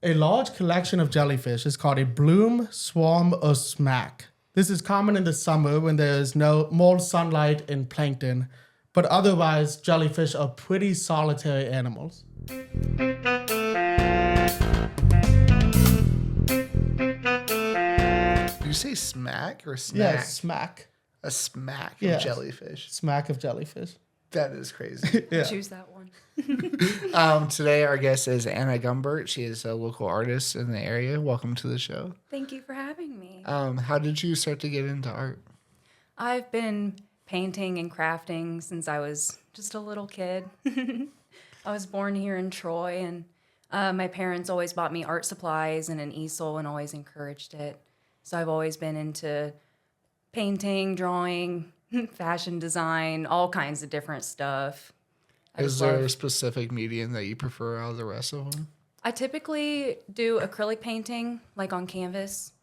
A large collection of jellyfish is called a bloom, swarm, or smack. This is common in the summer when there is more sunlight and plankton, but otherwise, jellyfish are pretty solitary animals. Did you say smack or snack? Yeah, smack. A smack Yeah. of jellyfish. Smack of jellyfish. That is crazy. Yeah. Choose that one. Today, our guest is Anna Gumbert. She is a local artist in the area. Welcome to the show. Thank you for having me. How did you start to get into art? I've been painting and crafting since I was just a little kid. I was born here in Troy, and my parents always bought me art supplies and an easel and always encouraged it. So I've always been into painting, drawing, fashion design, all kinds of different stuff. Is there a specific medium that you prefer out of the rest of them? I typically do acrylic painting, like on canvas,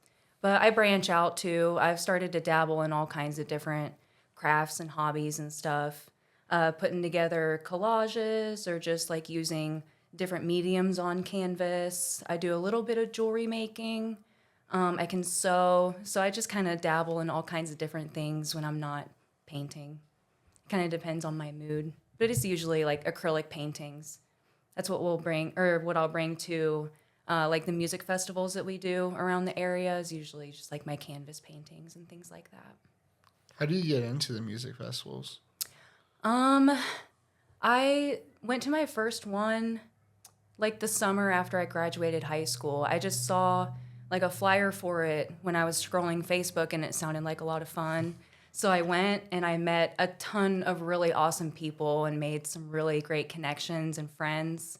but I branch out too. I've started to dabble in all kinds of different crafts and hobbies and stuff, putting together collages or just like using different mediums on canvas. I do a little bit of jewelry making. I can sew, so I just kind of dabble in all kinds of different things when I'm not painting. It kind of depends on my mood, but it's usually like acrylic paintings. That's what what I'll bring to like the music festivals that we do around the area is usually just like my canvas paintings and things like that. How do you get into the music festivals? I went to my first one like the summer after I graduated high school. I just saw like a flyer for it when I was scrolling Facebook and it sounded like a lot of fun. So I went and I met a ton of really awesome people and made some really great connections and friends.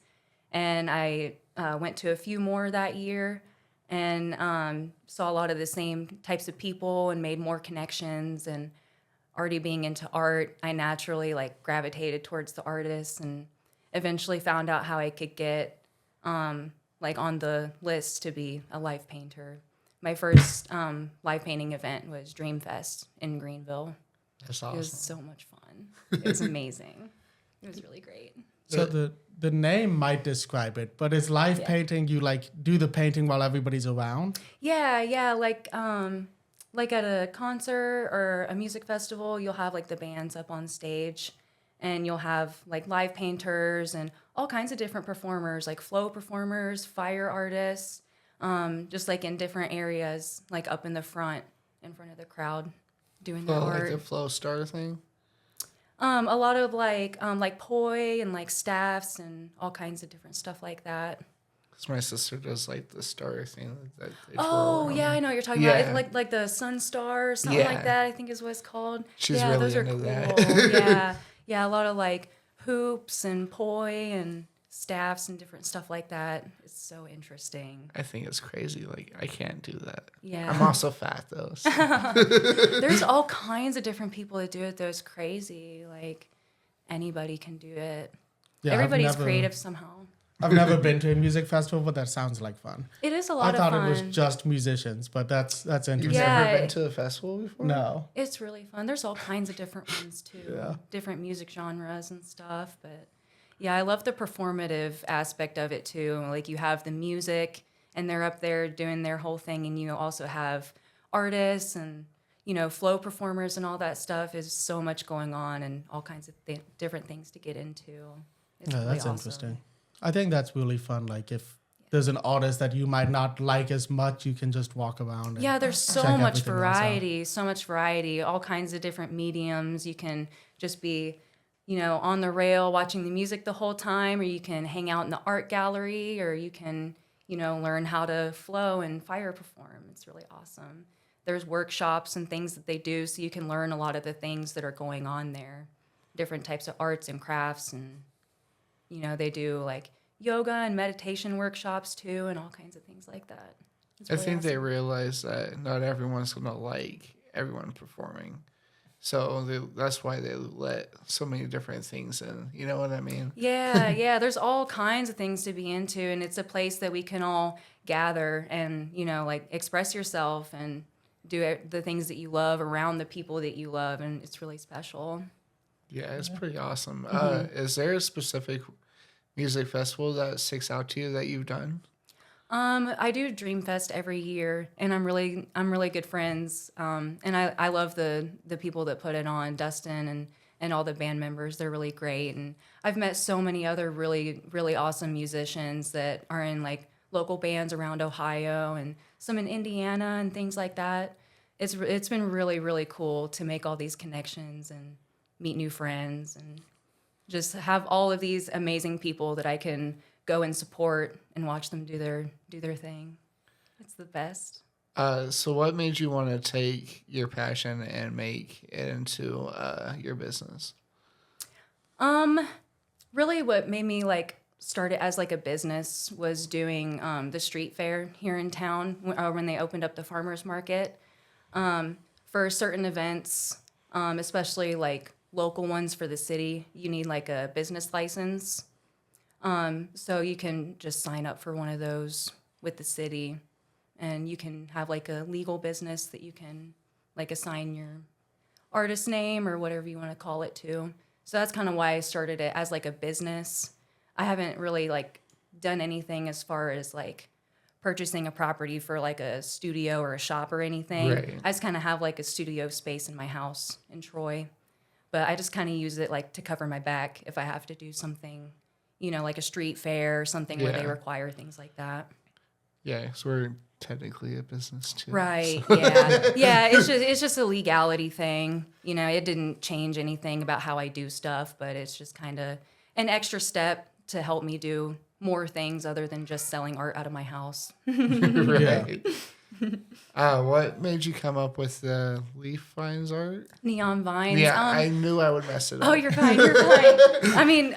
And I went to a few more that year and saw a lot of the same types of people and made more connections. And already being into art, I naturally like gravitated towards the artists and eventually found out how I could get like on the list to be a live painter. My first live painting event was Dreamfest in Greenville. That's awesome. It was so much fun. It was amazing. It was really great. So the name might describe it, but is live painting, you like do the painting while everybody's around? Yeah, like at a concert or a music festival, you'll have like the bands up on stage and you'll have like live painters and all kinds of different performers, like flow performers, fire artists, just like in different areas, like up in the front, in front of the crowd, doing their art. Like the flow star thing? A lot of like poi and like staffs and all kinds of different stuff like that. Because my sister does like the star thing that they Oh twirl yeah, around. I know what you're talking about. It's like the sun star or something like that, I think is what it's called. She's yeah, really those are into cool. that. yeah, a lot of like hoops and poi and staffs and different stuff like that. It's so interesting. I think it's crazy. Like, I can't do that. Yeah. I'm also fat, though. So. There's all kinds of different people that do it, though. It's crazy. Like, anybody can do it. Yeah, Everybody's creative somehow. I've never been to a music festival, but that sounds like fun. It is a lot of fun. I thought it was just musicians, but that's interesting. You've Yeah. never been to a festival before? No. It's really fun. There's all kinds of different ones, too. Yeah. Different music genres and stuff. But, yeah, I love the performative aspect of it, too. Like, you have the music, and they're up there doing their whole thing, and you also have artists and, you know, flow performers and all that stuff. Is so much going on and all kinds of different things to get into. It's really that's awesome. interesting. I think that's really fun. Like if there's an artist that you might not like as much, you can just walk around. And Yeah, there's so check much everything else out. variety, all kinds of different mediums. You can just be, you know, on the rail watching the music the whole time, or you can hang out in the art gallery, or you can, you know, learn how to flow and fire perform. It's really awesome. There's workshops and things that they do, so you can learn a lot of the things that are going on there, different types of arts and crafts, and, you know, they do like yoga and meditation workshops too, and all kinds of things like that. It's I really think they awesome. realize that not everyone's going to like everyone performing. So that's why they let so many different things in. You know what I mean? Yeah. There's all kinds of things to be into, and it's a place that we can all gather and, you know, like express yourself and do the things that you love around the people that you love, and it's really special. Yeah, it's pretty awesome. Mm-hmm. Is there a specific music festival that sticks out to you that you've done? I do Dreamfest every year, and I'm really good friends. And I love the people that put it on, Dustin and all the band members. They're really great, and I've met so many other really really awesome musicians that are in like local bands around Ohio and some in Indiana and things like that. It's been really really cool to make all these connections and meet new friends and just have all of these amazing people that I can go and support and watch them do their thing. It's the best. So what made you want to take your passion and make it into your business? Really what made me like start it as like a business was doing the street fair here in town when they opened up the farmers market. For certain events, especially like local ones for the city, you need like a business license. So you can just sign up for one of those with the city, and you can have like a legal business that you can like assign your artist name or whatever you want to call it to. So that's kind of why I started it as like a business. I haven't really like done anything as far as like purchasing a property for like a studio or a shop or anything. Right. I just kind of have like a studio space in my house in Troy, but I just kind of use it like to cover my back if I have to do something, you know, like a street fair or something where they Yeah. require things like that. Yeah, so we're technically a business too. Right. so- Yeah. Yeah. It's just a legality thing. You know, it didn't change anything about how I do stuff, but it's just kind of an extra step to help me do more things other than just selling art out of my house. right. What made you come up with the leaf vines art? Neon vines. Yeah, I knew I would mess it up. Oh, you're fine. You're fine. I mean,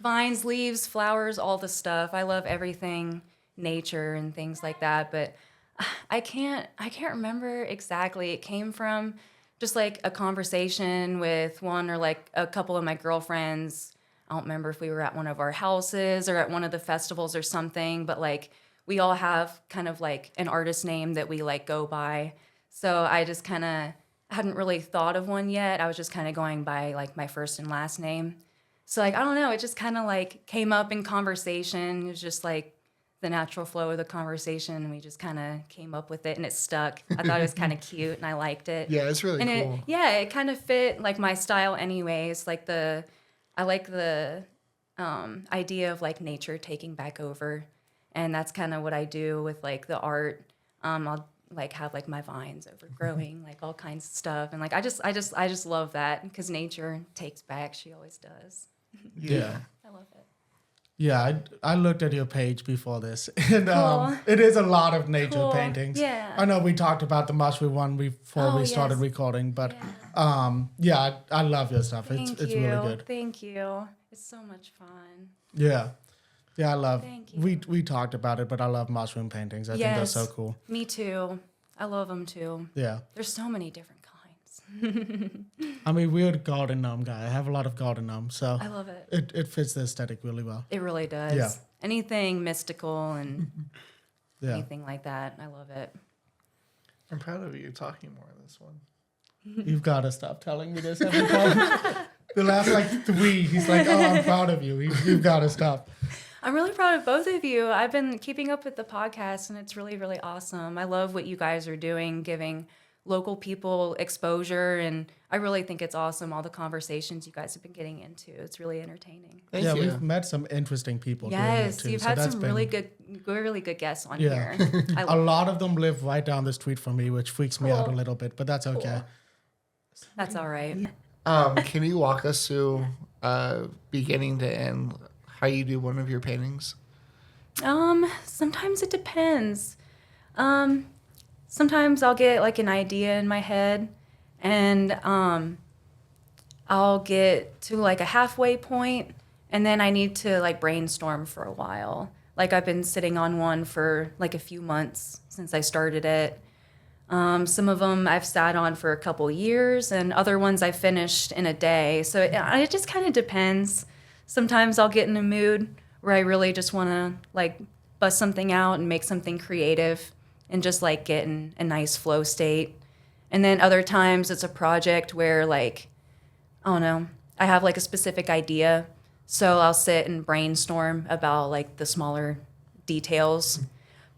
vines, leaves, flowers, all the stuff. I love everything nature and things like that, but I can't remember exactly. It came from just like a conversation with one or like a couple of my girlfriends. I don't remember if we were at one of our houses or at one of the festivals or something, but like we all have kind of like an artist name that we like go by. So I just kind of hadn't really thought of one yet. I was just kind of going by like my first and last name. So like, I don't know, it just kind of like came up in conversation. It was just like the natural flow of the conversation, and we just kind of came up with it, and it stuck. I thought it was kind of cute, and I liked it. Yeah, it's really And cool. it kind of fit like my style anyways. Like I like the idea of like nature taking back over, and that's kind of what I do with like the art. I'll like have like my vines overgrowing, like all kinds of stuff, and like I just love that because nature takes back. She always does. Yeah. I love it. Yeah, I looked at your page before this, and Cool. it is a lot of nature Cool. paintings. Yeah. I know we talked about the mushroom one before Oh, we started yes. recording, but yeah, I love your stuff. Thank It's you. really good. Thank you. It's so much fun. Yeah, I love. Thank you. We talked about it, but I love mushroom paintings. I think they're so cool. Me too. I love them too. Yeah, There's so many different kinds. I'm a weird garden gnome guy. I have a lot of garden gnomes, so I love it. it fits the aesthetic really well. It really does. Yeah. Anything mystical and Yeah. anything like that. I love it. I'm proud of you talking more on this one. You've got to stop telling me this every time. The last like 3, he's like, "Oh, I'm proud of you. You've got to stop." I'm really proud of both of you. I've been keeping up with the podcast, and it's really, really awesome. I love what you guys are doing, giving local people exposure, and I really think it's awesome, all the conversations you guys have been getting into. It's really entertaining. Thank Yeah, you. we've met some interesting people. doing it Yes, too, you've so had that's some been- really good guests on Yeah. here. I A love lot of them live right down the street from me, which freaks me out a Cool. little bit, but that's okay. That's all right. Can you walk us through beginning to end how you do one of your paintings? Sometimes it depends. Sometimes I'll get like an idea in my head, and I'll get to like a halfway point, and then I need to like brainstorm for a while. Like I've been sitting on one for like a few months since I started it. Some of them I've sat on for a couple years, and other ones I finished in a day. So it just kind of depends. Sometimes I'll get in a mood where I really just want to like bust something out and make something creative and just like get in a nice flow state. And then other times it's a project where like, I don't know, I have like a specific idea. So I'll sit and brainstorm about like the smaller details.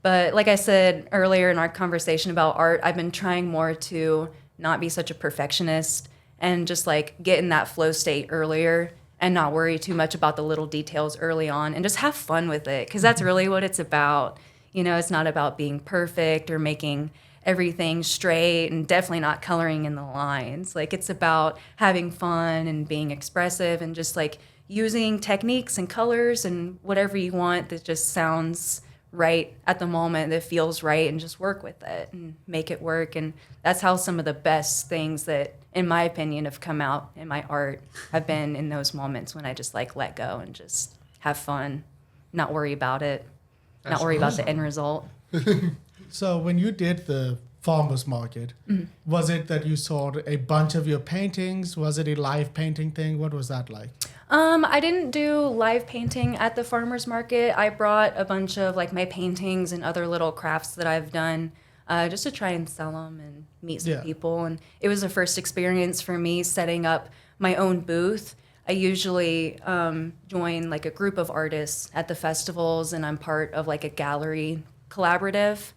But like I said earlier in our conversation about art, I've been trying more to not be such a perfectionist and just like get in that flow state earlier and not worry too much about the little details early on and just have fun with it, because that's really what it's about. You know, it's not about being perfect or making everything straight, and definitely not coloring in the lines. Like, it's about having fun and being expressive and just like using techniques and colors and whatever you want that just sounds right at the moment, that feels right, and just work with it and make it work. And that's how some of the best things that, in my opinion, have come out in my art have been in those moments when I just like let go and just have fun, not worry about it, not worry about the end result. So when you did the farmers market, was it that you sold a bunch of your paintings? Was it a live painting thing? What was that like? I didn't do live painting at the farmer's market. I brought a bunch of like my paintings and other little crafts that I've done just to try and sell them and meet some people. And it was a first experience for me setting up my own booth. I usually join like a group of artists at the festivals, and I'm part of like a gallery collaborative.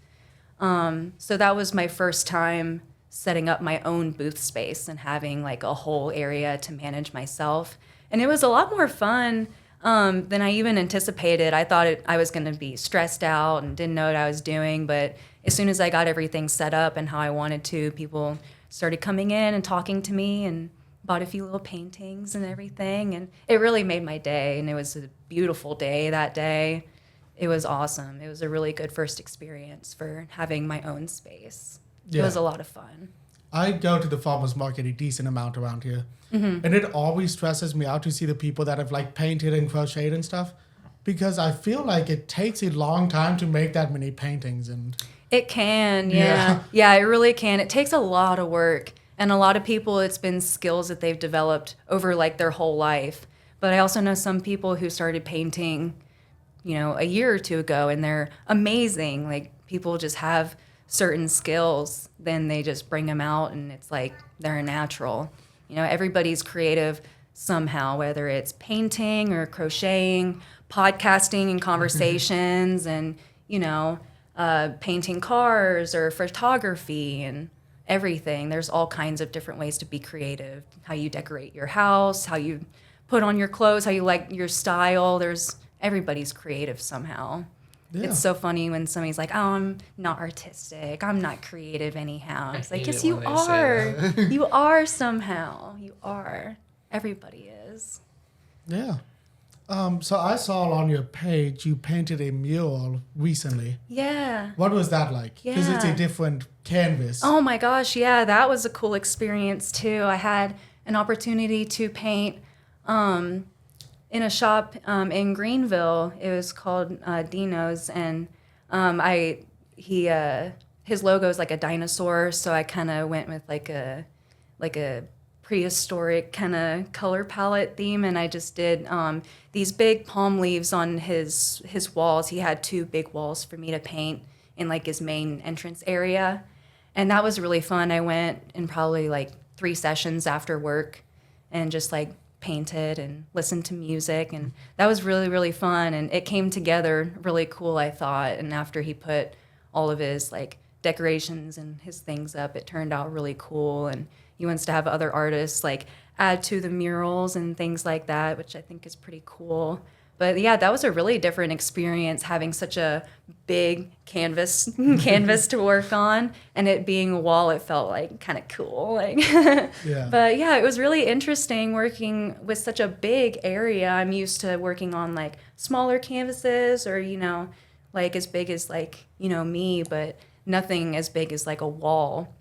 So that was my first time setting up my own booth space and having like a whole area to manage myself. And it was a lot more fun than I even anticipated. I thought I was going to be stressed out and didn't know what I was doing. But as soon as I got everything set up and how I wanted to, people started coming in and talking to me and bought a few little paintings and everything. And it really made my day. And it was a beautiful day that day. It was awesome. It was a really good first experience for having my own space. It was a lot of fun. I go to the farmers market a decent amount around here. And it always stresses me out to see the people that have like painted and crocheted and stuff, because I feel like it takes a long time to make that many paintings. And it can, yeah. Yeah, it really can. It takes a lot of work. And a lot of people, it's been skills that they've developed over like their whole life. But I also know some people who started painting, you know, a year or two ago, and they're amazing. Like, people just have certain skills, then they just bring them out, and it's like they're a natural. You know, everybody's creative somehow, whether it's painting or crocheting, podcasting and conversations, and, you know, painting cars or photography and everything. There's all kinds of different ways to be creative. How you decorate your house, how you put on your clothes, how you like your style. Everybody's creative somehow. Yeah. It's so funny when somebody's like, "Oh, I'm not artistic. I'm not creative anyhow." It's like, yes, you are. You are somehow. You are. Everybody is. Yeah. So I saw on your page you painted a mural recently. Yeah. What was that like? Because it's a different canvas. Oh my gosh, yeah, that was a cool experience too. I had an opportunity to paint in a shop in Greenville. It was called Dino's, and his logo is like a dinosaur, so I kind of went with like a prehistoric kind of color palette theme, and I just did these big palm leaves on his walls. He had two big walls for me to paint in like his main entrance area, and that was really fun. I went in probably like 3 sessions after work and just like painted and listened to music, and that was really, really fun, and it came together really cool, I thought. And after he put all of his like decorations and his things up, it turned out really cool, and he wants to have other artists like add to the murals and things like that, which I think is pretty cool. But yeah, that was a really different experience, having such a big canvas to work on, and it being a wall. It felt like kind of cool, like. Yeah. But yeah, it was really interesting working with such a big area. I'm used to working on like smaller canvases, or like as big as like me, but nothing as big as like a wall.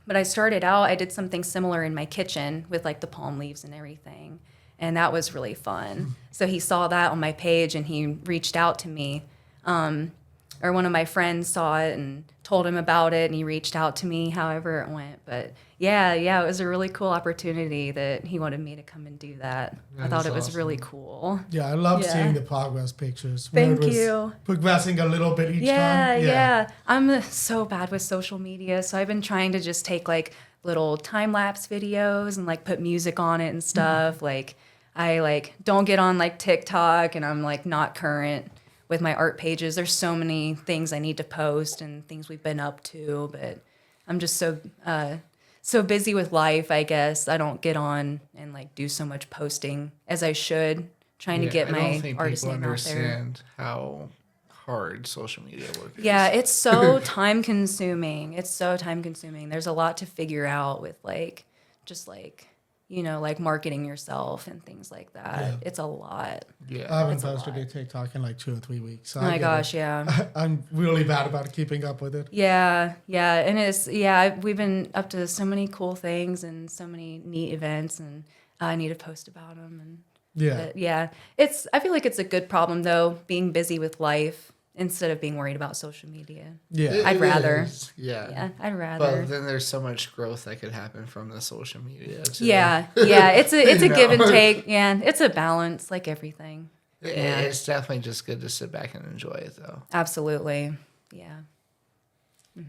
But I started out, I did something similar in my kitchen with like the palm leaves and everything. And that was really fun. So he saw that on my page, and he reached out to me. Or one of my friends saw it and told him about it, and he reached out to me, however it went. But yeah, it was a really cool opportunity that he wanted me to come and do that. I thought it was really cool. Yeah, I love seeing the progress pictures. Thank you. Progressing a little bit each time. Yeah. I'm so bad with social media, so I've been trying to just take like little time-lapse videos and like put music on it and stuff. Like, I like don't get on like TikTok, and I'm like not current with my art pages. There's so many things I need to post and things we've been up to, but I'm just so busy with life, I guess. I don't get on and like do so much posting as I should, trying to get I my don't think artist people name out there. understand how hard social media work is. Yeah, it's so time consuming. It's so time consuming. There's a lot to figure out with like just like, you know, like marketing yourself and things like that. Yeah. It's a lot. Yeah. I haven't It's a posted lot. a TikTok in like 2 or 3 weeks. So Oh I my get gosh, it. yeah. I'm really bad about keeping up with it. Yeah, and we've been up to so many cool things and so many neat events, and I need to post about them. And Yeah. but yeah, I feel like it's a good problem though, being busy with life instead of being worried about social media. Yeah. I'd rather. Yeah. Yeah, I'd rather. But then there's so much growth that could happen from the social media too. Yeah, it's a You give and know? take. Yeah, it's a balance like everything. Yeah. It's definitely just good to sit back and enjoy it though. Absolutely. Yeah.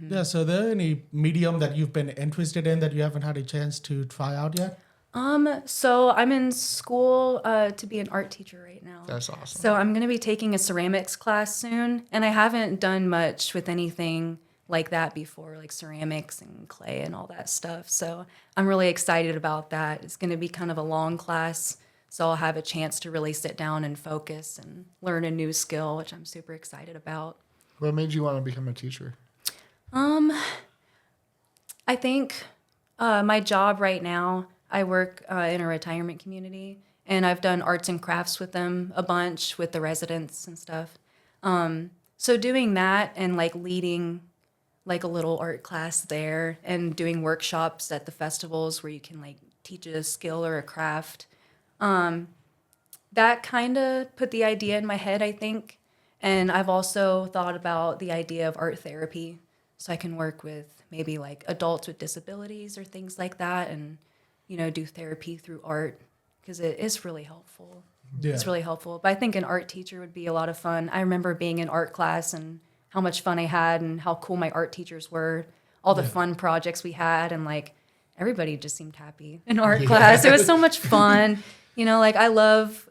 Yeah. So, are there any medium that you've been interested in that you haven't had a chance to try out yet? So I'm in school to be an art teacher right now. That's awesome. So I'm going to be taking a ceramics class soon, and I haven't done much with anything like that before, like ceramics and clay and all that stuff. So I'm really excited about that. It's going to be kind of a long class, so I'll have a chance to really sit down and focus and learn a new skill, which I'm super excited about. What made you want to become a teacher? I think my job right now, I work in a retirement community, and I've done arts and crafts with them a bunch with the residents and stuff. So doing that and like leading like a little art class there and doing workshops at the festivals where you can like teach a skill or a craft, that kind of put the idea in my head, I think. And I've also thought about the idea of art therapy, so I can work with maybe like adults with disabilities or things like that, and you know, do therapy through art, because it is really helpful. Yeah. It's really helpful. But I think an art teacher would be a lot of fun. I remember being in art class and how much fun I had and how cool my art teachers were, all the fun projects we had, and like everybody just seemed happy in art class. It was so much fun. You know, like I love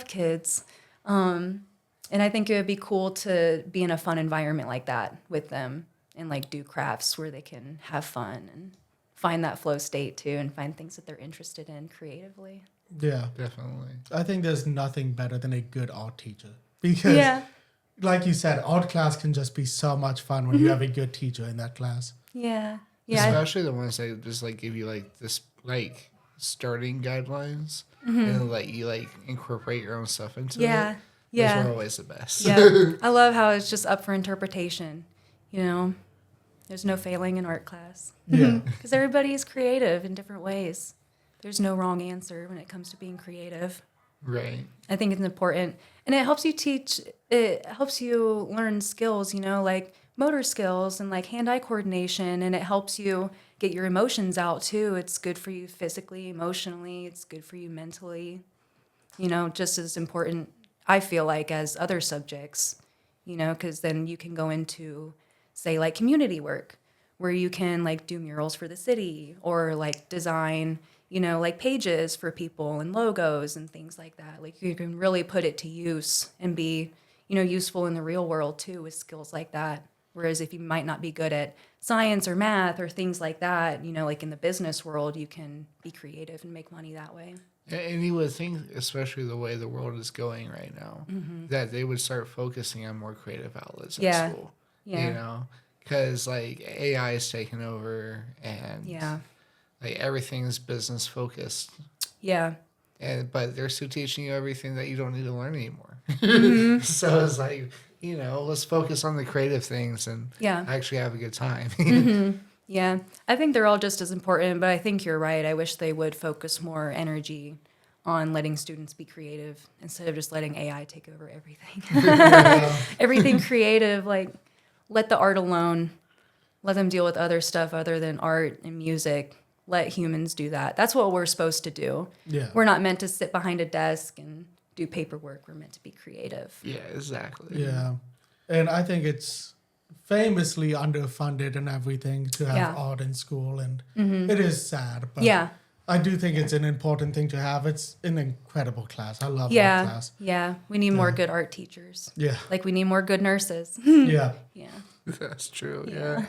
kids. And I think it would be cool to be in a fun environment like that with them and like do crafts where they can have fun and find that flow state too, and find things that they're interested in creatively. Yeah. Definitely. I think there's nothing better than a good art teacher, because like you said, art class can just be so much fun when you have a good teacher in that class. Yeah. Especially the ones that just like give you like this like starting guidelines and like you like incorporate your own stuff into it. Those are always the best. Yeah. I love how it's just up for interpretation. You know, there's no failing in art class. Yeah. Because everybody is creative in different ways. There's no wrong answer when it comes to being creative. Right. I think it's important. And it helps you learn skills, you know, like motor skills and like hand-eye coordination. And it helps you get your emotions out too. It's good for you physically, emotionally. It's good for you mentally. You know, just as important, I feel like, as other subjects, you know, because then you can go into, say, like community work, where you can like do murals for the city or like design, you know, like pages for people and logos and things like that. Like you can really put it to use and be, you know, useful in the real world too with skills like that. Whereas if you might not be good at science or math or things like that, you know, like in the business world, you can be creative and make money that way. And you would think, especially the way the world is going right now, that they would start focusing on more creative outlets at school. Yeah. You know, because like AI is taking over and like everything's business focused. Yeah. But they're still teaching you everything that you don't need to learn anymore. So it's like, you know, let's focus on the creative things and actually have a good time. Yeah, I think they're all just as important, but I think you're right. I wish they would focus more energy on letting students be creative instead of just letting AI take over everything. Everything creative, like let the art alone. Let them deal with other stuff other than art and music. Let humans do that. That's what we're supposed to do. Yeah. We're not meant to sit behind a desk and do paperwork. We're meant to be creative. Yeah, exactly. Yeah. And I think it's famously underfunded and everything to have art in school, and it is sad. But I do think it's an important thing to have. It's an incredible class. I love art class. Yeah. We need more good art teachers. Yeah. Like we need more good nurses. Yeah. Yeah. That's true. Yeah.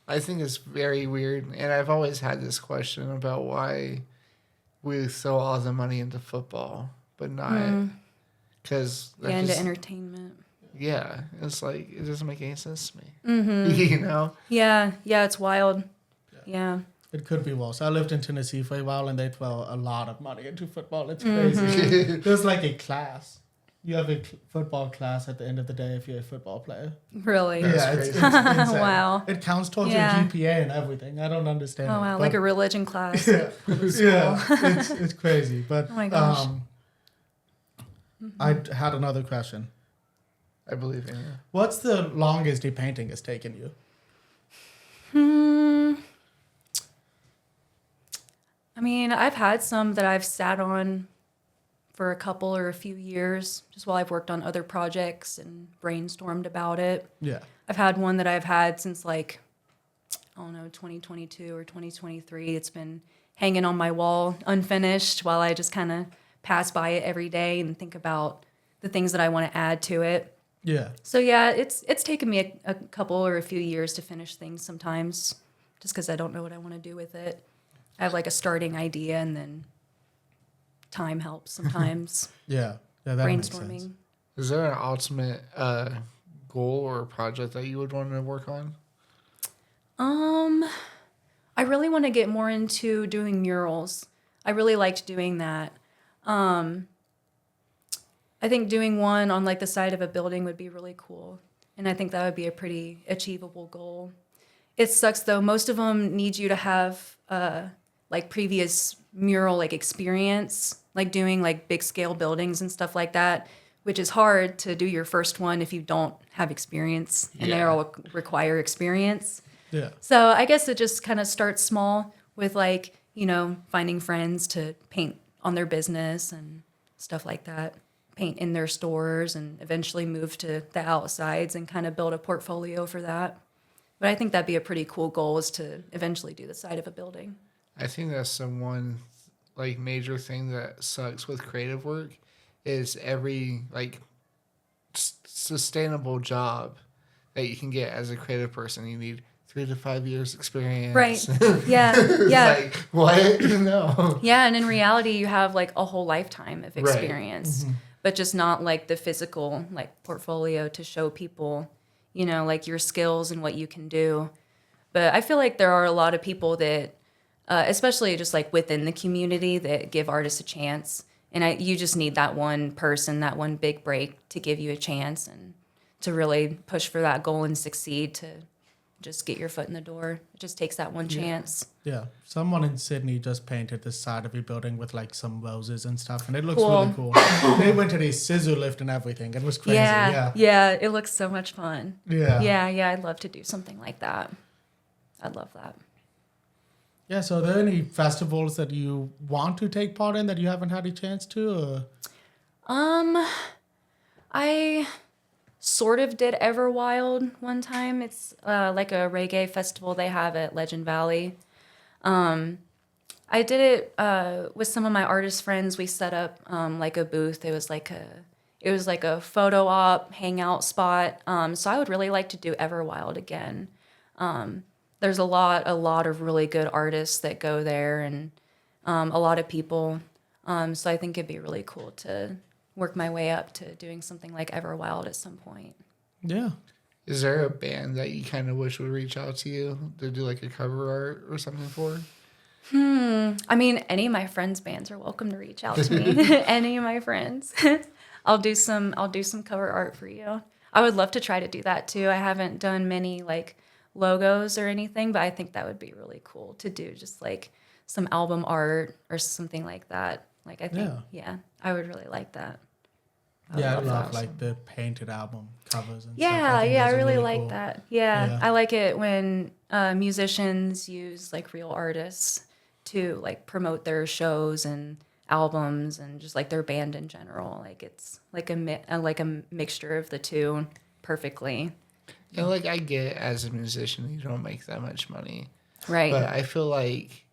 I think it's very weird. And I've always had this question about why we throw all the money into football, but not because into entertainment. Yeah. It's like, it doesn't make any sense to me. Mm-hmm. You know? Yeah. Yeah. It's wild. Yeah. It could be worse. I lived in Tennessee for a while, and they throw a lot of money into football. It's crazy. There's like a class. You have a football class at the end of the day if you're a football player. Really? Yeah, it's insane. Wow. It counts towards your GPA and everything. I don't understand. Oh, wow. It, like a religion class. Yeah, it's crazy. But oh my gosh. I had another question. I believe in you. What's the longest a painting has taken you? I mean, I've had some that I've sat on for a couple or a few years, just while I've worked on other projects and brainstormed about it. Yeah. I've had one that I've had since like, I don't know, 2022 or 2023. It's been hanging on my wall unfinished while I just kind of pass by it every day and think about the things that I want to add to it. Yeah. So yeah, it's taken me a couple or a few years to finish things sometimes, just because I don't know what I want to do with it. I have like a starting idea, and then time helps sometimes. Yeah, that makes sense. Brainstorming. Is there an ultimate goal or project that you would want to work on? I really want to get more into doing murals. I really liked doing that. I think doing one on like the side of a building would be really cool, and I think that would be a pretty achievable goal. It sucks though. Most of them need you to have like previous mural like experience, like doing like big scale buildings and stuff like that, which is hard to do your first one if you don't have experience, and they all require experience. Yeah. So I guess it just kind of starts small with like, you know, finding friends to paint on their business and stuff like that, paint in their stores, and eventually move to the outsides and kind of build a portfolio for that. But I think that'd be a pretty cool goal, is to eventually do the side of a building. I think that's the one like major thing that sucks with creative work is every like sustainable job that you can get as a creative person. You need 3 to 5 years experience. Right. Yeah. Yeah. Like, what? No. Yeah. And in reality, you have like a whole lifetime of Right. experience, but just not like the physical like portfolio to show people, you know, like your skills and what you can do. But I feel like there are a lot of people that, especially just like within the community, that give artists a chance. And you just need that one person, that one big break to give you a chance and to really push for that goal and succeed, to just get your foot in the door. It just takes that one chance. Yeah. Someone in Sydney just painted the side of a building with like some roses and stuff, and it looks really cool. They went to the scissor lift and everything. It was crazy. Yeah. It looks so much fun. Yeah. Yeah. I'd love to do something like that. I'd love that. Yeah, so are there any festivals that you want to take part in that you haven't had a chance to? Or? I sort of did Everwild one time. It's like a reggae festival they have at Legend Valley. I did it with some of my artist friends. We set up like a booth. It was like a photo op hangout spot. So I would really like to do Everwild again. There's a lot of really good artists that go there, and a lot of people. So I think it'd be really cool to work my way up to doing something like Everwild at some point. Yeah. Is there a band that you kind of wish would reach out to you to do like a cover art or something for? I mean, any of my friends' bands are welcome to reach out to me. Any of my friends. I'll do some cover art for you. I would love to try to do that too. I haven't done many like logos or anything, but I think that would be really cool to do, just like some album art or something like that. Like I think, I would really like that. I love like the painted album covers and stuff. I really like cool. that. Yeah, I like it when musicians use like real artists to like promote their shows and albums and just like their band in general. Like it's like a mixture of the two perfectly. Yeah, like I get as a musician, you don't make that much money. Right. But I feel like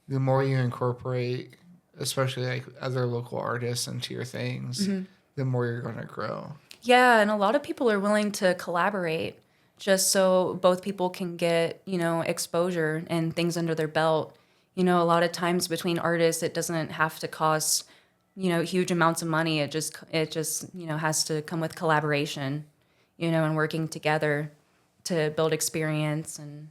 the more you incorporate, especially like other local artists into your things, the more you're going to grow. Yeah, and a lot of people are willing to collaborate just so both people can get, exposure and things under their belt. A lot of times between artists, it doesn't have to cost, huge amounts of money. It just has to come with collaboration, and working together to build experience and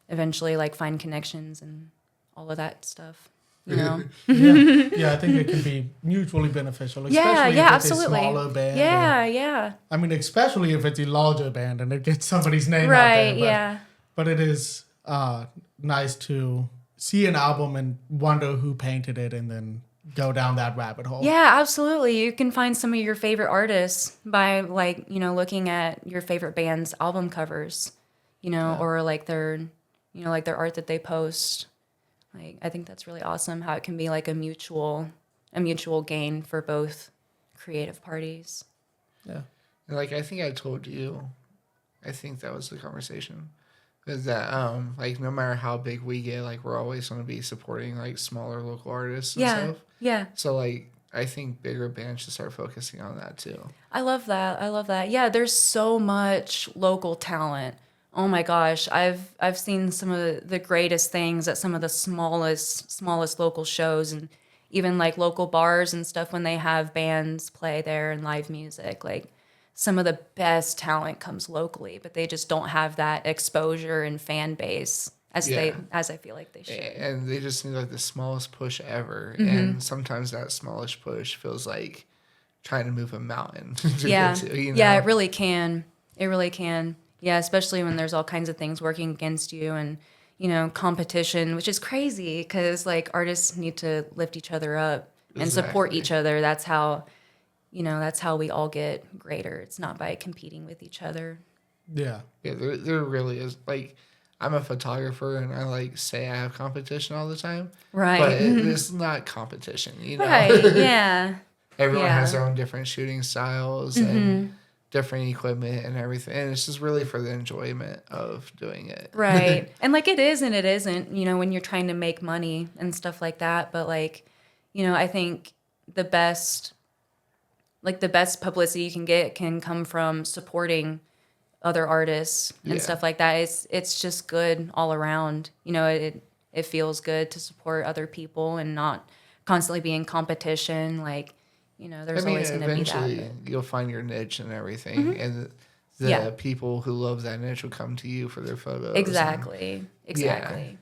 eventually like find connections and all of that stuff. Yeah, I think it can be mutually beneficial, especially if it's a smaller band. Yeah. I mean, especially if it's a larger band and it gets somebody's name out Right, there. But it is nice to see an album and wonder who painted it and then go down that rabbit hole. Yeah, absolutely. You can find some of your favorite artists by looking at your favorite band's album covers, or like their art that they post. Like, I think that's really awesome how it can be like a mutual gain for both creative parties. Yeah. Like, I think I told you, I think that was the conversation, is that like no matter how big we get, like we're always going to be supporting like smaller local artists and stuff. Yeah. So like I think bigger bands should start focusing on that too. I love that. Yeah, there's so much local talent. Oh my gosh, I've seen some of the greatest things at some of the smallest local shows, and even like local bars and stuff when they have bands play there and live music. Like some of the best talent comes locally, but they just don't have that exposure and fan base as I feel like they should. And they just need like the smallest push ever, and sometimes that smallest push feels like trying to move a mountain. Yeah, it really can. It really can. Yeah, especially when there's all kinds of things working against you and, competition, which is crazy because, like, artists need to lift each other up and support each other. That's how we all get greater. It's not by competing with each other. Yeah. Yeah, there really is. Like, I'm a photographer and I, like, say I have competition all the time. Right. But it's not competition, Right, yeah. Everyone has their own different shooting styles and different equipment and everything, and it's just really for the enjoyment of doing it. Right. And like it is and it isn't, when you're trying to make money and stuff like that, but like, I think the best publicity you can get can come from supporting other artists and stuff like that. It's just good all around. It feels good to support other people and not constantly be in competition. Like, there's always going to be that. Eventually, you'll find your niche and everything, and the people who love that niche will come to you for their photos. Exactly.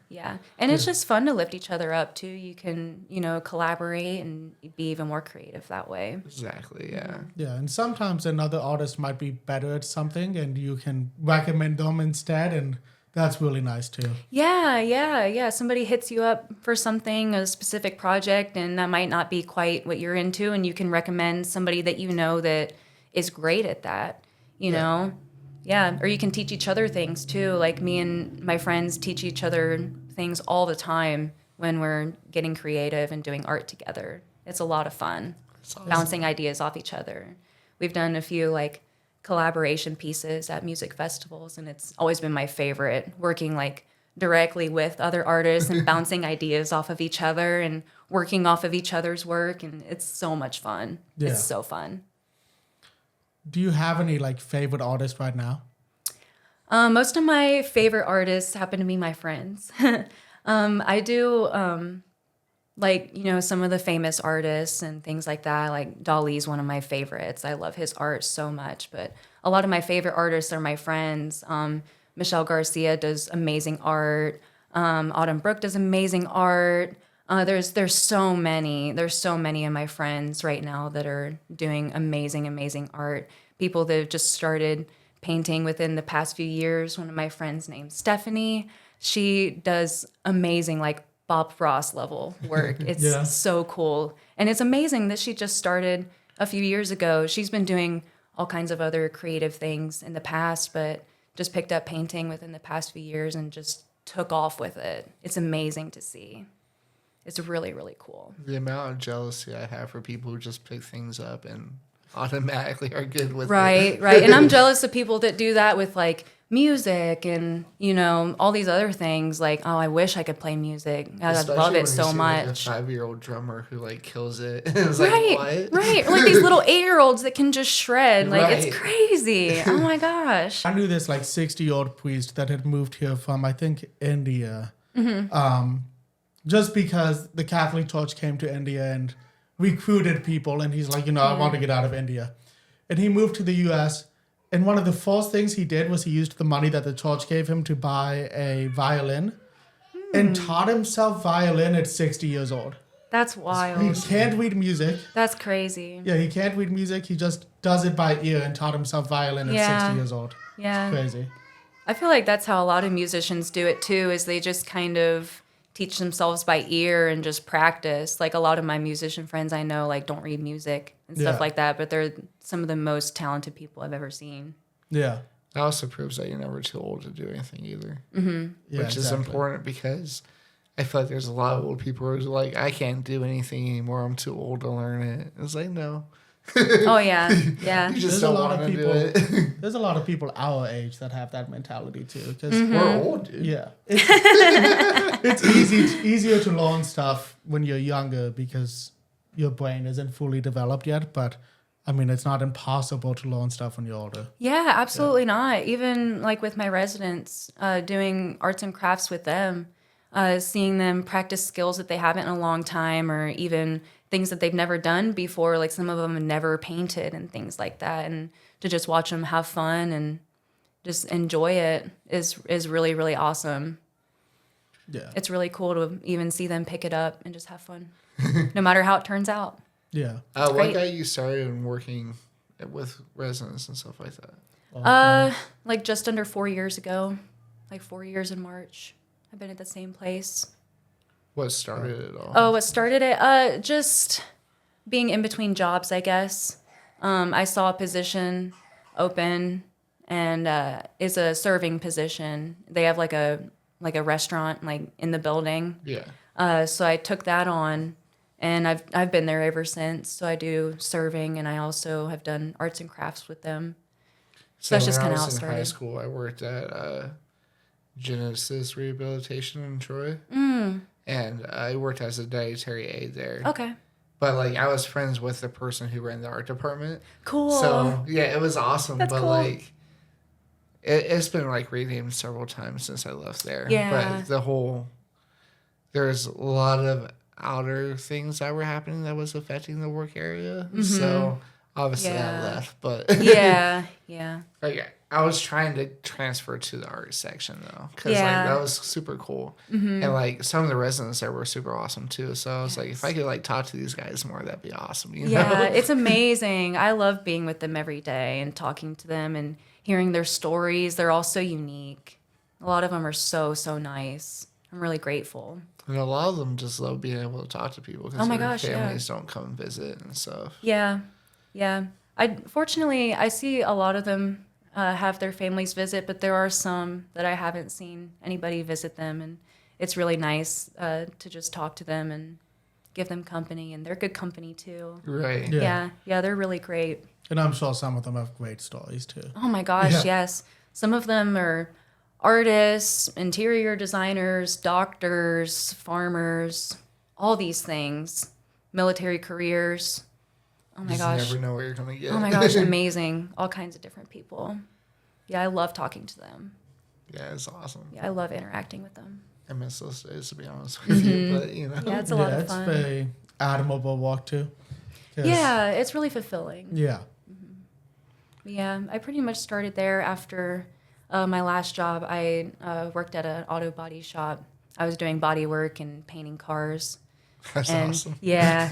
Yeah. And it's just fun to lift each other up, too. You can, collaborate and be even more creative that way. Exactly, yeah. Yeah, and sometimes another artist might be better at something, and you can recommend them instead, and that's really nice, too. Yeah. Somebody hits you up for something, a specific project, and that might not be quite what you're into, and you can recommend somebody that that is great at that, you know? Yeah, or you can teach each other things, too. Like me and my friends teach each other things all the time when we're getting creative and doing art together. It's a lot of fun, bouncing ideas off each other. We've done a few, like, collaboration pieces at music festivals, and it's always been my favorite, working like directly with other artists and bouncing ideas off of each other and working off of each other's work, and it's so much fun. It's so fun. Do you have any like favorite artists right now? Most of my favorite artists happen to be my friends. I do some of the famous artists and things like that. Like Dali's one of my favorites. I love his art so much. But a lot of my favorite artists are my friends. Michelle Garcia does amazing art. Autumn Brooke does amazing art. There's so many. There's so many of my friends right now that are doing amazing art. People that have just started painting within the past few years. One of my friends named Stephanie. She does amazing, like, Bob Ross level work. It's so cool. And it's amazing that she just started a few years ago. She's been doing all kinds of other creative things in the past, but just picked up painting within the past few years and just took off with it. It's amazing to see. It's really, really cool. The amount of jealousy I have for people who just pick things up and automatically are good with it. Right. And I'm jealous of people that do that with like music and, all these other things. Like, oh, I wish I could play music. I Especially love when it you so see, much. Like a 5-year-old drummer who like kills it. It's Right, like, what? right. Or like these little 8-year-olds that can just shred. Like, Right. it's crazy. Oh my gosh. I knew this like 60-year-old priest that had moved here from, I think, India. Just because the Catholic Church came to India and recruited people, and he's like, I want to get out of India. And he moved to the US, and one of the first things he did was he used the money that the church gave him to buy a violin and taught himself violin at 60 years old. That's He wild. can't read music. That's crazy. Yeah, he can't read music. He just does it by ear and taught himself violin at Yeah. 60 years old. Yeah. Crazy. I feel like that's how a lot of musicians do it too, is they just kind of teach themselves by ear and just practice. Like a lot of my musician friends I know like don't read music and stuff Yeah. like that, but they're some of the most talented people I've ever seen. Yeah. That also proves that you're never too old to do anything either. Yeah, Which is important because I feel like there's a lot of old people who are like, I can't do anything anymore. I'm too old to learn it. It's like, no. Oh yeah. Yeah. You There's just a don't lot want of to do people. it. There's a lot of people our age that have that mentality too. Because We're old, dude. yeah, it's easier to learn stuff when you're younger because your brain isn't fully developed yet. But I mean, it's not impossible to learn stuff when you're older. Yeah, absolutely not. Even like with my residents, doing arts and crafts with them, seeing them practice skills that they haven't in a long time, or even things that they've never done before. Like some of them have never painted and things like that, and to just watch them have fun and just enjoy it is really, really awesome. Yeah, It's really cool to even see them pick it up and just have fun, no matter how it turns out. yeah. What great. got you started in working with residents and stuff like that? Like just under 4 years ago, like 4 years in March. I've been at the same place. What started it all? Oh, what started it? Just being in between jobs, I guess. I saw a position open, and it's a serving position. They have like a restaurant like in the building. Yeah. So I took that on, and I've been there ever since. So I do serving, and I also have done arts and crafts with them. So that's just when I kind of how it was in high started. school, I worked at Genesis Rehabilitation in Troy. And I worked as a dietary aide there. Okay. But like I was friends with the person who ran the art department. Cool. So yeah, it was awesome. That's but cool. like it's been like renamed several times since I left there. Yeah. But there's a lot of outer things that were happening that was affecting the work area. So obviously I Yeah. left. But Yeah. like I was trying to transfer to the art section though, because Yeah. like that was super cool, and like some of the residents there were super awesome too. So I was like, if I could like talk to these guys more, that'd be awesome. You Yeah, know? it's amazing. I love being with them every day and talking to them and hearing their stories. They're all so unique. A lot of them are so So I'm really grateful. And a lot of them just love being able to talk to people because Oh my their gosh, yeah. families don't come visit and stuff. Yeah. Fortunately, I see a lot of them have their families visit, but there are some that I haven't seen anybody visit them, and it's really nice to just talk to them and give them company, and they're good company too. Right. Yeah. Yeah, they're really great. And I'm sure some of them have great stories too. Oh my gosh, Yeah. yes. Some of them are artists, interior designers, doctors, farmers, all these things, military careers. Oh my Just gosh. never know what you're gonna get. Oh my gosh, amazing. All kinds of different people. Yeah, I love talking to them. Yeah, it's awesome. Yeah, I love interacting with them. I miss those days to be honest with you, but you know. Yeah, it's a lot of it's fun. very admirable work too. 'Cause- Yeah, it's really fulfilling. Yeah. Yeah, I pretty much started there after my last job. I worked at an auto body shop. I was doing body work and painting cars. That's And awesome. yeah,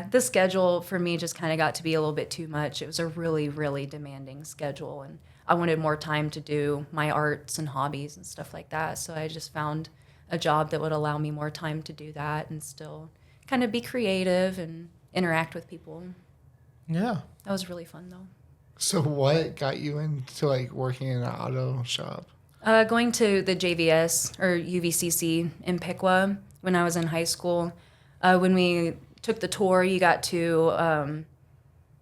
the schedule for me just kind of got to be a little bit too much. It was a really, really demanding schedule, and I wanted more time to do my arts and hobbies and stuff like that. So I just found a job that would allow me more time to do that and still kind of be creative and interact with people. Yeah. That was really fun, though. So what got you into like working in an auto shop? Going to the JVS or UVCC in Piqua when I was in high school. When we took the tour, you got to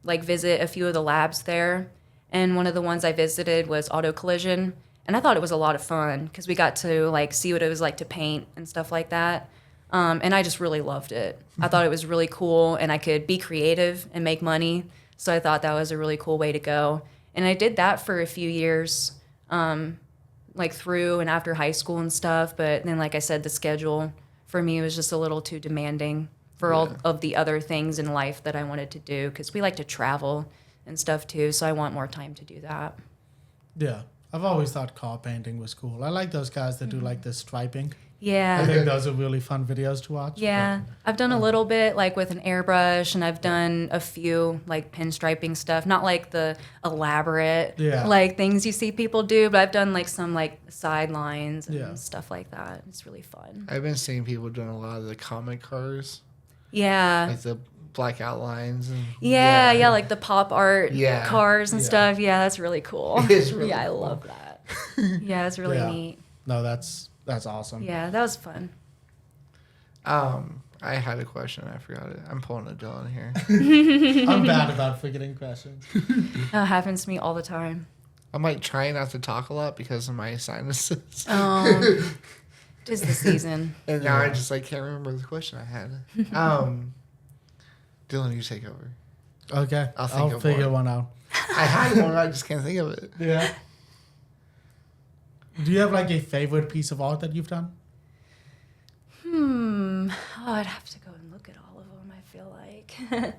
visit a few of the labs there. And one of the ones I visited was auto collision. And I thought it was a lot of fun because we got to like see what it was like to paint and stuff like that. And I just really loved it. I thought it was really cool, and I could be creative and make money. So I thought that was a really cool way to go. And I did that for a few years, like through and after high school and stuff. But then, like I said, the schedule for me was just a little too demanding for all of the other things in life that I wanted to do, because we like to travel and stuff too. So I want more time to do that. Yeah. I've always thought car painting was cool. I like those guys that do like the striping. Yeah. I think those are really fun videos to watch. Yeah. I've done a little bit like with an airbrush, and I've done a few like pinstriping stuff, not like the elaborate like things you see people do, but I've done like some like sidelines and stuff like that. It's really fun. I've been seeing people doing a lot of the comic cars. Yeah. Like the black outlines. And, yeah, like the pop art cars and stuff. Yeah, that's really cool. It's really I cool. love that. Yeah, that's really neat. No, that's awesome. Yeah, that was fun. I had a question. I forgot it. I'm pulling a Dylan here. I'm bad about forgetting questions. That happens to me all the time. I'm like trying not to talk a lot because of my sinuses. Tis the season. And now I just like can't remember the question I had. Dylan, you take over. Okay, I'll figure one out. I had one, I just can't think of it. Yeah. Do you have like a favorite piece of art that you've done? Oh, I'd have to go and look at all of them, I feel like.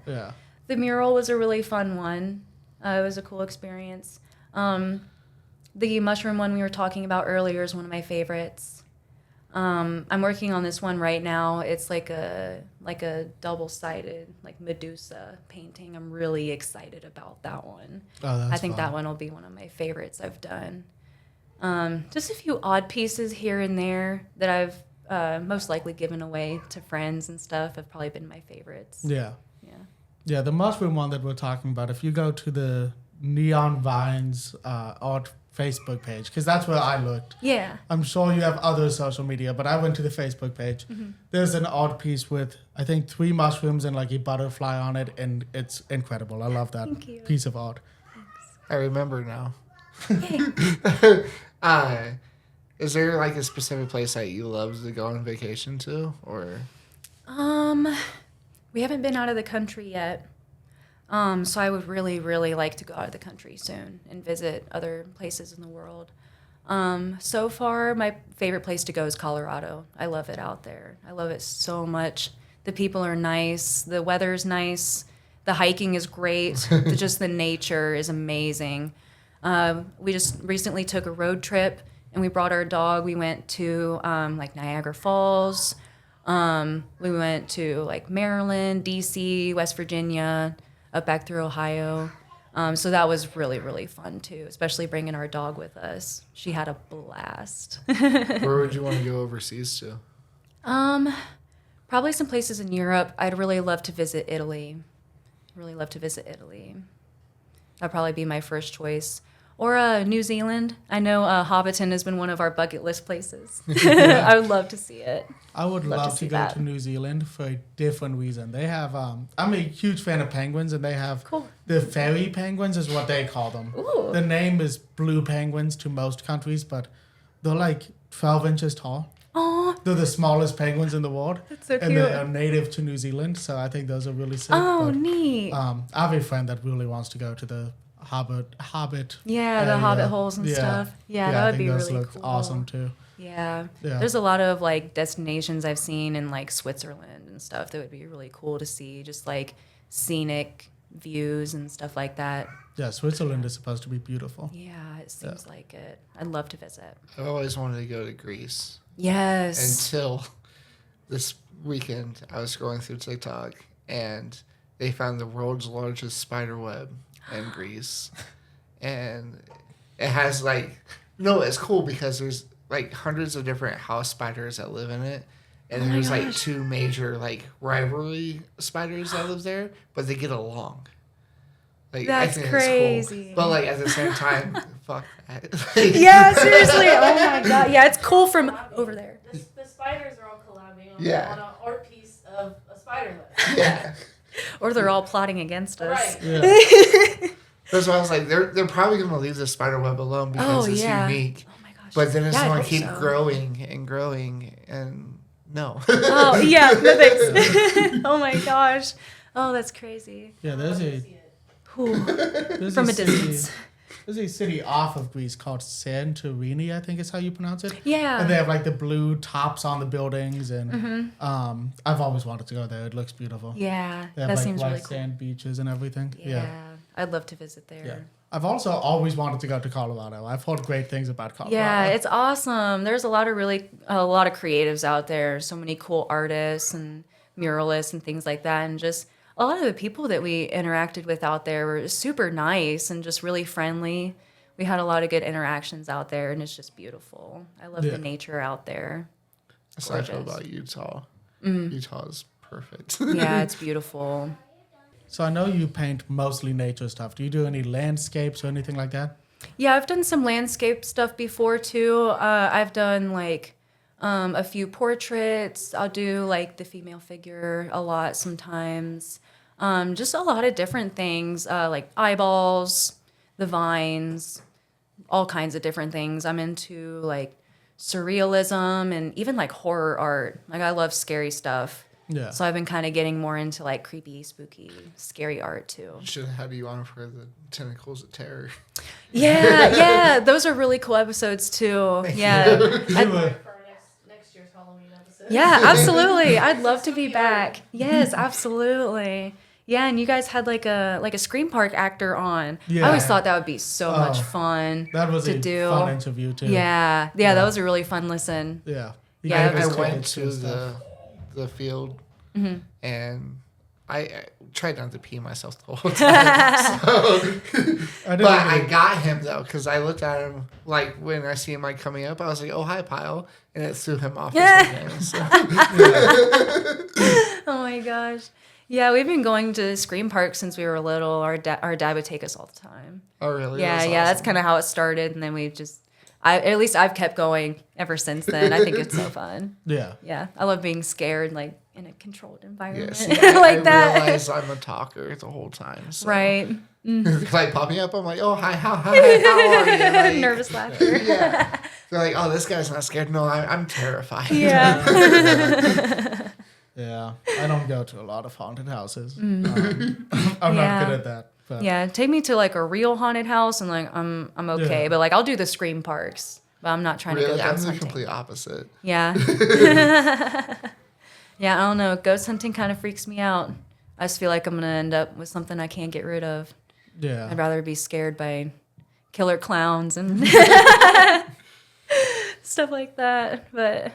Yeah. The mural was a really fun one. It was a cool experience. The mushroom one we were talking about earlier is one of my favorites. I'm working on this one right now. It's like a double-sided like Medusa painting. I'm really excited about that one. Oh, that's I think fun. that one will be one of my favorites I've done. Just a few odd pieces here and there that I've most likely given away to friends and stuff have probably been my favorites. Yeah. Yeah. Yeah, the mushroom one that we're talking about, if you go to the Neon Vines art Facebook page, because that's where I looked. Yeah. I'm sure you have other social media, but I went to the Facebook page. Mm-hmm. There's an art piece with, I think, 3 mushrooms and like a butterfly on it, and it's incredible. I love that Thank you. piece of art. I remember now. Is there like a specific place that you love to go on vacation to, or? We haven't been out of the country yet. So I would really, really like to go out of the country soon and visit other places in the world. So far, my favorite place to go is Colorado. I love it out there. I love it so much. The people are nice. The weather's nice. The hiking is great. Just the nature is amazing. We just recently took a road trip, and we brought our dog. We went to like Niagara Falls. We went to like Maryland, D.C., West Virginia, up back through Ohio. So that was really, really fun too, especially bringing our dog with us. She had a blast. Where would you want to go overseas to? Probably some places in Europe. I'd really love to visit Italy. That'd probably be my first choice. Or New Zealand. I know Hobbiton has been one of our bucket list places. I would love to see it. I would love to see go that. to New Zealand for a different reason. They have, I'm a huge fan of penguins, and they have the fairy penguins is what they call them. Ooh. The name is blue penguins to most countries, but they're like 12 inches tall. Oh, They're the smallest penguins in the world. that's so And cute. they are native to New Zealand, so I think those are really sick. Oh, but, neat. I have a friend that really wants to go to the Hobbit. Yeah, the area. Hobbit holes and stuff. Yeah, that I would think be those really look cool. awesome too. Yeah. Yeah. There's a lot of like destinations I've seen in like Switzerland and stuff that would be really cool to see, just like scenic views and stuff like that. Yeah, Switzerland is supposed to be beautiful. Yeah, it seems like it. I'd love to visit. I've always wanted to go to Greece. Yes. Until this weekend, I was scrolling through TikTok, and they found the world's largest spider web in Greece. And it has like, no, it's cool because there's like hundreds of different house spiders that live in it. And my there's like gosh. 2 major like rivalry spiders that live there, but they get along. Like, That's I think crazy. It's cool. But like at the same time, fuck that. Like, Yeah, seriously. Oh my god. Yeah, it's cool from over there. The spiders are all collabing on, Yeah. on an art piece of a spider web. Yeah. Or they're all plotting against us. Right. Yeah. That's why I was like, they're probably gonna leave the spider web alone because it's unique. Oh my But then it's Yeah, I going to hope keep so. growing and growing, and no. Oh, yeah, no thanks. Oh my gosh. Oh, that's crazy. Yeah, there's a Whew. there's From a city, distance. There's a city off of Greece called Santorini, I think is how you pronounce it. Yeah. And they have like the blue tops on the buildings, and I've always wanted to go there. It looks beautiful. Yeah, They have that like seems white really cool. sand beaches and everything. Yeah. I'd love to visit there. Yeah. I've also always wanted to go to Colorado. I've heard great things about Colorado. Yeah, it's awesome. There's a lot of creatives out there. So many cool artists and muralists and things like that. And just a lot of the people that we interacted with out there were super nice and just really friendly. We had a lot of good interactions out there, and it's just beautiful. I love Yeah. the nature out there. That's how I feel Gorgeous. about Utah. Utah is perfect. Yeah, it's beautiful. So I know you paint mostly nature stuff. Do you do any landscapes or anything like that? Yeah, I've done some landscape stuff before too. I've done like a few portraits. I'll do like the female figure a lot sometimes. Just a lot of different things, like eyeballs, the vines, all kinds of different things. I'm into like surrealism and even like horror art. Like I love scary stuff. Yeah. So I've been kind of getting more into like creepy, spooky, scary art too. Should have you on for the Tentacles of Terror. Yeah, those are really cool episodes too. Yeah. You were- For our next year's Halloween episode. Yeah, absolutely. I'd love to be back. Yes, absolutely. Yeah, and you guys had like a Scream Park actor on. Yeah. I always thought that would be so much Oh, fun that was to a do. fun interview too. Yeah, that was a really fun listen. Yeah. He Yeah, gave us I went tickets to and stuff. the field Mm-hmm. and I tried not to pee myself the whole time. But I got him though, because I looked at him like when I see him like coming up, I was like, "Oh hi, Pyle," and it threw him off. Again, so. Oh my gosh. Yeah, we've been going to Scream Park since we were little. Our dad would take us all the time. Oh really? Yeah, That's that's awesome. kind of how it started, and then we've just, at least I've kept going ever since then. I think it's so fun. Yeah. Yeah, I love being scared, like in a controlled environment, Yeah, see, like I that. realize I'm a talker the whole time. So. Right. Like popping up, I'm like, "Oh hi, how are you?" Like, Nervous laughter. Yeah. They're like, "Oh, this guy's not scared." No, I'm terrified. Yeah. Yeah. I don't go to a lot of haunted houses. I'm Yeah. not good at that. But Yeah, take me to like a real haunted house, and like I'm okay, Yeah. but like I'll do the Scream Parks, but I'm not trying to Really, go I'm ghost the hunting. complete opposite. Yeah. Yeah, I don't know. Ghost hunting kind of freaks me out. I just feel like I'm gonna end up with something I can't get rid of. yeah. I'd rather be scared by killer clowns and stuff like that. But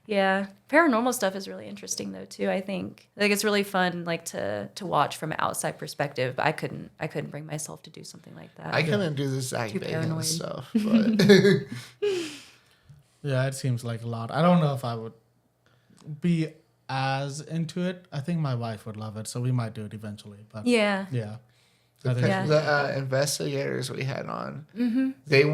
yeah, paranormal stuff is really interesting though too. I think like it's really fun like to watch from an outside perspective. But I couldn't bring myself to do something like that. I couldn't do the Zach Too Bagans paranoid. stuff, but Yeah, it seems like a lot. I don't know if I would be as into it. I think my wife would love it, so we might do it eventually. But Yeah. yeah. I think Yeah. the investigators we had on, they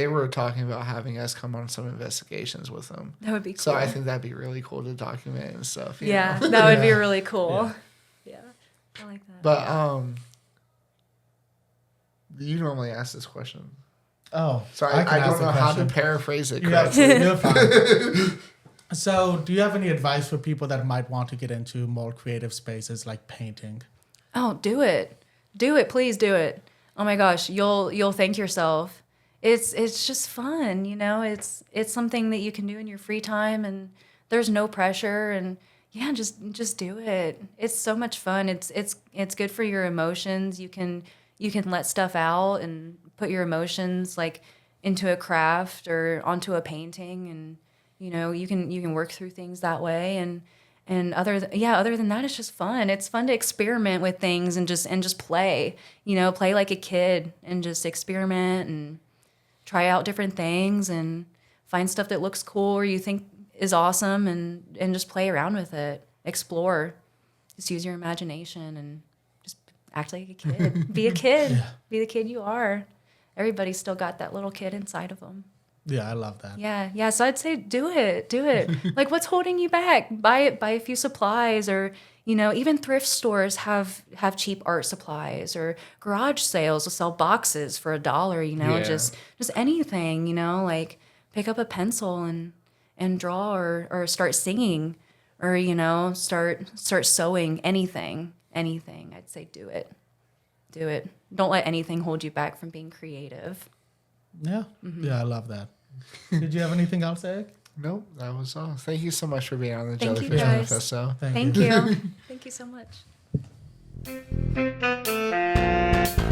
were talking about having us come on some investigations with them. That would be cool. So I think that'd be really cool to document and stuff. you yeah, know? that would be Yeah. really cool. Yeah. I like that. But you normally ask this question, Oh, so can I ask don't the know how to question. paraphrase it Yeah, correctly. you're fine. So, do you have any advice for people that might want to get into more creative spaces like painting? Oh, do it. Do it. Please do it. Oh my gosh, you'll thank yourself. It's just fun, you know? It's something that you can do in your free time and there's no pressure and yeah, just do it. It's so much fun. It's good for your emotions. You can let stuff out and put your emotions like into a craft or onto a painting and you know, you can work through things that way and other than that, it's just fun. It's fun to experiment with things and just play. You know, play like a kid and just experiment and try out different things and find stuff that looks cool or you think is awesome and just play around with it. Explore. Just use your imagination and just act like a kid. Be a kid. Yeah. Be the kid you are. Everybody's still got that little kid inside of them. Yeah, I love that. Yeah. So I'd say do it. Like, what's holding you back? Buy a few supplies, or you know, even thrift stores have cheap art supplies, or garage sales will sell boxes for $1. You know, Yeah. just anything. You know, like pick up a pencil and draw or start singing or, you know, start sewing, anything. I'd say do it. Do it. Don't let anything hold you back from being creative. Yeah. Yeah, I love that. Did you have anything else, Eric? Nope, that was all. Thank you so much for being on the Thank you, Jellyfish guys. Manifesto. Thank Thank you. you. Thank you so much.